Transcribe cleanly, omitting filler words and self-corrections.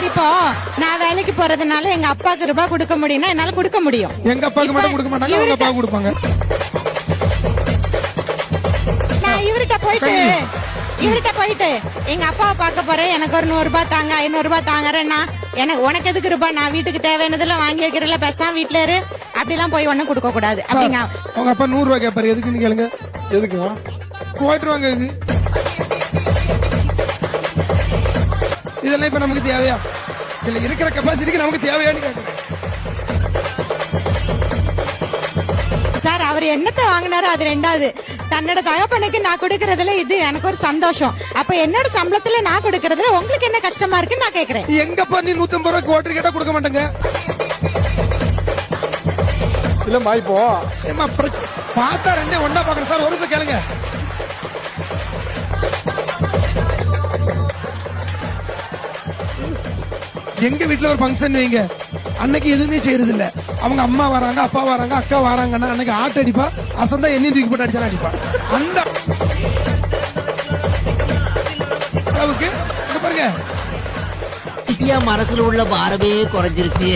Sir இப்போ நான் வேலைக்கு போறதுனால எங்க அப்பாக்கு ரூபாய் கொடுக்க முடியும்னா என்னால கொடுக்க முடியும். எங்க அப்பாவுக்கு மட்டும் கொடுக்க மாட்டாங்க, அவங்க அப்பாவுக்கு கொடுப்பாங்க. நான் இவர்கிட்ட போயிட்டு எங்க அப்பாவை பார்க்க போறேன், எனக்கு ஒரு 100 ரூபாய் தாங்க, 500 ரூபாய் தாங்கறேன்னா எனக்கு உனக்கு எதுக்கு ரூபாய், நான் வீட்டுக்கு தேவையானதெல்லாம் வாங்கி வைக்கிறதுல பேசாம வீட்டுல இரு, அப்படிலாம் போய் ஒண்ணும் கொடுக்க கூடாது அப்படிங்க. அவங்க அப்பா 100 ரூபாய் கேட்பாரு, எதுக்குன்னு கேளுங்க. எதுக்குமா போயிட்டு வாங்க. இது இதெல்லாம் இப்ப நமக்கு தேவையா இல்ல, இருக்கிற கெப்பாசிட்டிக்கு நமக்கு தேவையான்னு கேட்கறேன். சார் அவர் என்னத்தை வாங்கினாரோ அது ரெண்டாவது, தன்னோட தகப்பனுக்கு நான் கொடுக்கறதுல இது எனக்கு ஒரு சந்தோஷம். அப்ப என்னோட சம்பளத்துல நான் கொடுக்கறதுல உங்களுக்கு என்ன கஷ்டமா இருக்குன்னு நான் கேக்குறேன். எங்கப்பா நீ 150 ரூபாய்க்கு ஓட்டர் கேட்டா கொடுக்க மாட்டேங்க. இல்லம்மா இப்போ பார்த்தா ரெண்டே ஒன்னா பாக்குறேன் சார். ஒரு நிமிஷம் கேளுங்க. எங்க வீட்டுல ஒரு ஃபங்க்ஷன் வைங்க, அன்னைக்கு எதுவுமே செய்யறது இல்ல. அவங்க அம்மா வராங்க, அப்பா வராங்க, அக்கா வராங்கன்னா அன்னைக்கு ஆட்டு அடிப்பா, அசந்தா எண்ணெய் தூக்கி போட்டு அடிச்சா அடிப்பா. அந்த அளவுக்கு பாருங்க, மனசுல உள்ள பாரமே குறைஞ்சிருச்சு.